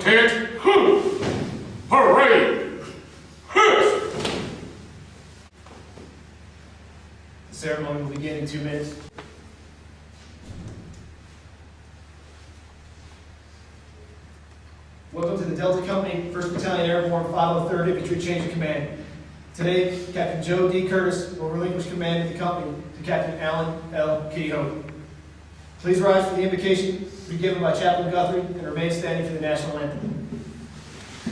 Attack! Parade! The ceremony will begin in 2 minutes. Welcome to the Delta Company, 1st Battalion Airborne 503rd Infantry Change of Command. Today, Captain Joe D. Curtis will relinquish command of the company to Captain Alan L. Kehoe. Please rise for the invocation to be given by Chaplain Guthrie and remain standing for the national anthem.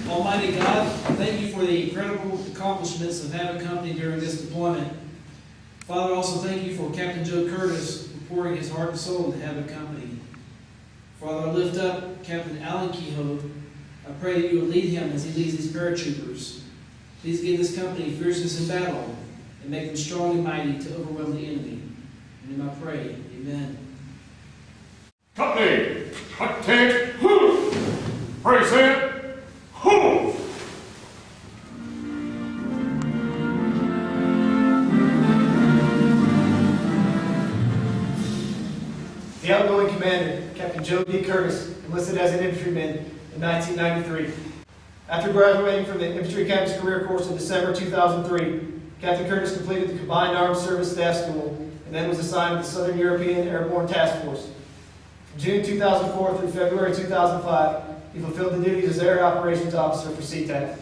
Almighty God, thank you for the incredible accomplishments of Havoc Company during this deployment. Father, also thank you for Captain Joe Curtis for pouring his heart and soul into Havoc Company. Father, I lift up Captain Alan Kehoe. I pray that you will lead him as he leads these paratroopers. Please give this company fierceness in battle and make them strong and mighty to overwhelm the enemy. In him I pray. Amen. Company! Attack! Present! The outgoing commander, Captain Joe D. Curtis, enlisted as an infantryman in 1993. After graduating from the Infantry Academy's career course in December 2003, Captain Curtis completed the Combined Armed Service Staff School and then was assigned to the Southern European Airborne Task Force. From June 2004 through February 2005, he fulfilled the duties as Air Operations Officer for CTAC.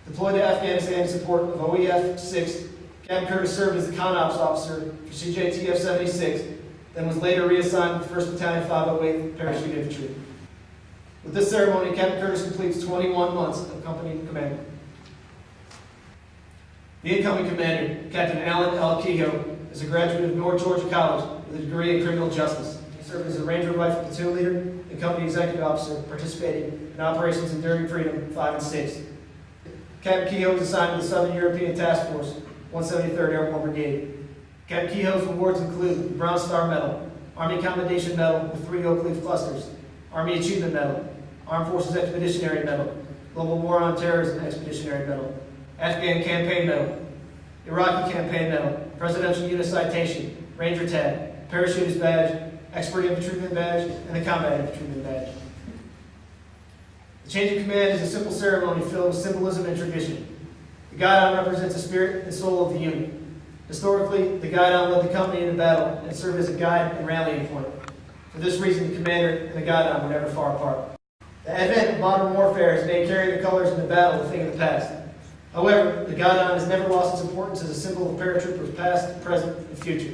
Deployed to Afghanistan in support of OEF 6, Captain Curtis served as the Con Ops Officer for CJTF 76, then was later reassigned to the 1st Battalion 508 Parachute Infantry. With this ceremony, Captain Curtis completes 21 months of company commander. The incoming commander, Captain Alan L. Kehoe, is a graduate of North Georgia College with a degree in criminal justice. He served as a Ranger Rifle Platoon Leader and Company Executive Officer, participating in Operations Enduring Freedom 5 and 6. Captain Kehoe was assigned to the Southern European Task Force, 173rd Airborne Brigade. Captain Kehoe's awards include the Bronze Star Medal, Army Commendation Medal with 3 oak leaf clusters, Army Achievement Medal, Armed Forces Expeditionary Medal, Global War on Terrorism Expeditionary Medal, Afghan Campaign Medal, Iraqi Campaign Medal, Presidential Unit Citation, Ranger Tag, Parachutist Badge, Expert Infantryman Badge, and the Combat Infantryman Badge. The change of command is a simple ceremony filled with symbolism and tradition. The guidon represents the spirit and soul of the unit. Historically, the guidon led the company into battle and served as a guide and rallying point. For this reason, the commander and the guidon were never far apart. The advent of modern warfare has made carrying the colors in the battle a thing of the past. However, the guidon has never lost its importance as a symbol of paratroopers past, present, and future.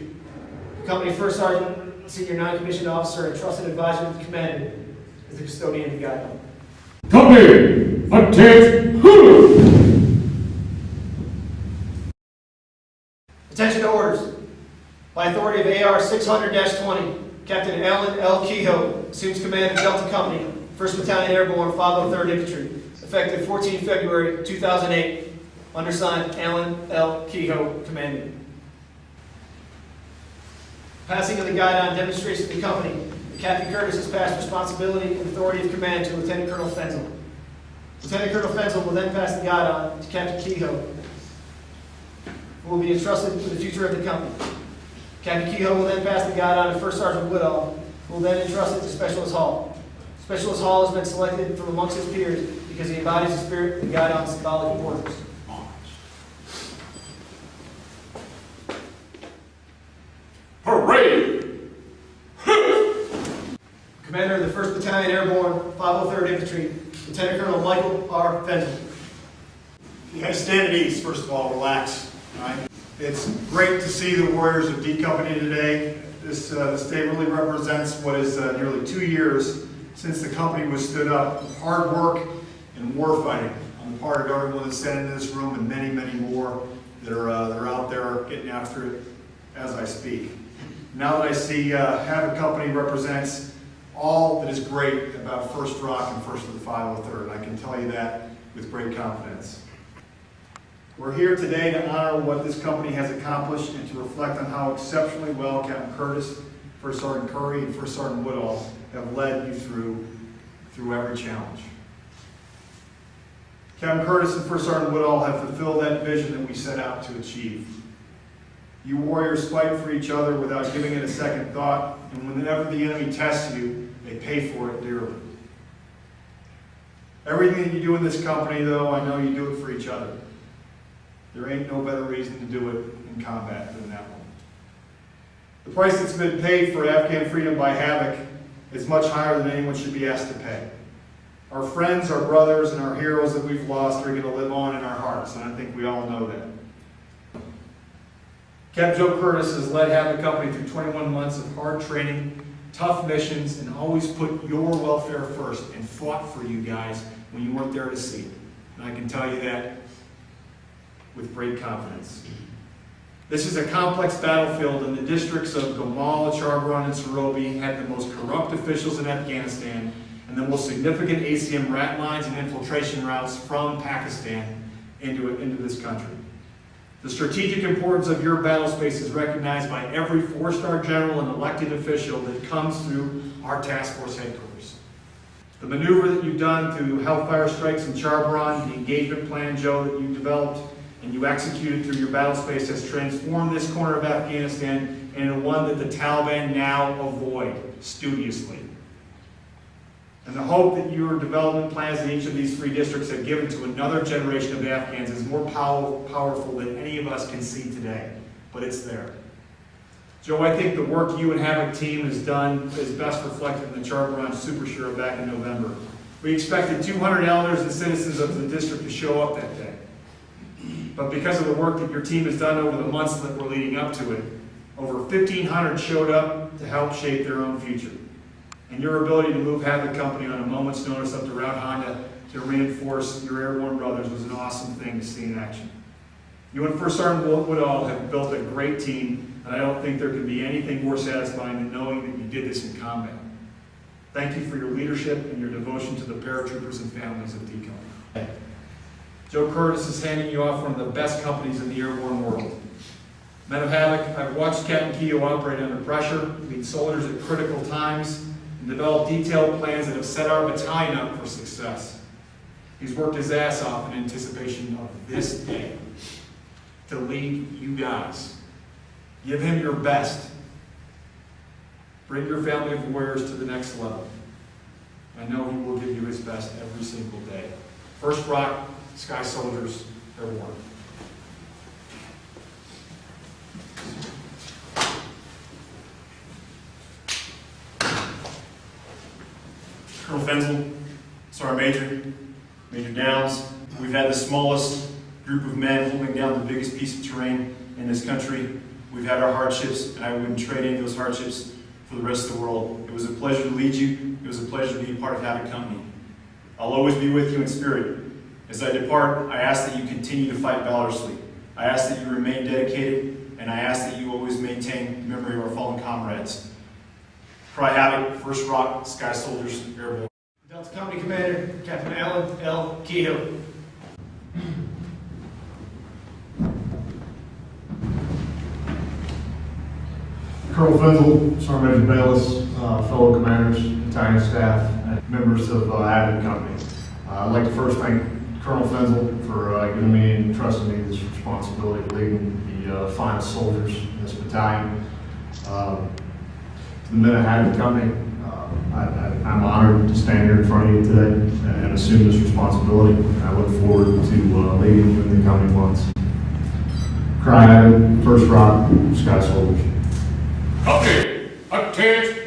The company First Sergeant, Senior Non-Commissioned Officer, and Trusted Advisor of the Commander is the custodian of the guidon. Company! Attack! Attention to orders. By authority of AR 600-20, Captain Alan L. Kehoe assumes command of Delta Company, 1st Battalion Airborne 503rd Infantry, effective 14 February 2008, undersigned Alan L. Kehoe, commanding. Passing of the guidon demonstrates to the company that Captain Curtis has passed responsibility and authority of command to Lieutenant Colonel Fenzel. Lieutenant Colonel Fenzel will then pass the guidon to Captain Kehoe, who will be entrusted with the future of the company. Captain Kehoe will then pass the guidon to First Sergeant Woodall, who will then entrust it to Specialist Hall. Specialist Hall has been selected from amongst his peers because he embodies the spirit of the guidon's symbolic importance. Parade! Commander of the 1st Battalion Airborne 503rd Infantry, Lieutenant Colonel Michael R. Fenzel. You guys stand at ease, first of all, relax. All right? It's great to see the warriors of D Company today. This day really represents what is nearly 2 years since the company was stood up. Hard work and war fighting on the part of everyone that's standing in this room and many, many more that are out there getting after it as I speak. Now that I see Havoc Company represents all that is great about First Rock and First of the 503rd, I can tell you that with great confidence. We're here today to honor what this company has accomplished and to reflect on how exceptionally well Captain Curtis, First Sergeant Curry, and First Sergeant Woodall have led you through every challenge. Captain Curtis and First Sergeant Woodall have fulfilled that vision that we set out to achieve. You warriors fight for each other without giving it a second thought, and whenever the enemy tests you, they pay for it dearly. Everything that you do in this company, though, I know you do it for each other. There ain't no better reason to do it in combat than that one. The price that's been paid for Afghan freedom by Havoc is much higher than anyone should be asked to pay. Our friends, our brothers, and our heroes that we've lost are going to live on in our hearts, and I think we all know that. Captain Joe Curtis has led Havoc Company through 21 months of hard training, tough missions, and always put your welfare first and fought for you guys when you weren't there to see it. And I can tell you that with great confidence. This is a complex battlefield, and the districts of Gamal, Charbon, and Sorobi had the most corrupt officials in Afghanistan and the most significant ACM rat lines and infiltration routes from Pakistan into this country. The strategic importance of your battle space is recognized by every four-star general and elected official that comes through our task force headquarters. The maneuver that you've done through Hellfire strikes in Charbon, the engagement plan, Joe, that you developed and you executed through your battle space has transformed this corner of Afghanistan into one that the Taliban now avoid studiously. And the hope that your development plans in each of these three districts have given to another generation of Afghans is more powerful than any of us can see today, but it's there. Joe, I think the work you and Havoc team has done is best reflected in the Charbon Super Shura back in November. We expected 200 elders and citizens of the district to show up that day. But because of the work that your team has done over the months that were leading up to it, over 1,500 showed up to help shape their own future. And your ability to move Havoc Company on a moment's notice up to Route Honda to reinforce your airborne brothers was an awesome thing to see in action. You and First Sergeant Woodall have built a great team, and I don't think there can be anything more satisfying than knowing that you did this in combat. Thank you for your leadership and your devotion to the paratroopers and families of D Company. Joe Curtis is handing you off one of the best companies in the airborne world. Men of Havoc, I've watched Captain Keogh operate under pressure, lead soldiers at critical times, and develop detailed plans that have set our battalion up for success. He's worked his ass off in anticipation of this day to lead you guys. Give him your best. Bring your family of warriors to the next level. I know he will give you his best every single day. First Rock, Sky Soldiers, Airborne. Colonel Fenzel, Sergeant Major, Major Downs. We've had the smallest group of men holding down the biggest piece of terrain in this country. We've had our hardships, and I wouldn't trade any of those hardships for the rest of the world. It was a pleasure to lead you. It was a pleasure to be a part of Havoc Company. I'll always be with you in spirit. As I depart, I ask that you continue to fight valorously. I ask that you remain dedicated, and I ask that you always maintain the memory of our fallen comrades. Cry Havoc, First Rock, Sky Soldiers, Airborne. Delta Company Commander, Captain Alan L. Kehoe. Colonel Fenzel, Sergeant Major Bayless, fellow commanders, battalion staff, and members of Havoc Company. I'd like to first thank Colonel Fenzel for giving me and trusting me this responsibility of leading the finest soldiers in this battalion. To the men of Havoc Company, I'm honored to stand here in front of you today and assume this responsibility. I look forward to leading you in the coming months. Cry Havoc, First Rock, Sky Soldiers. Copy. Attention.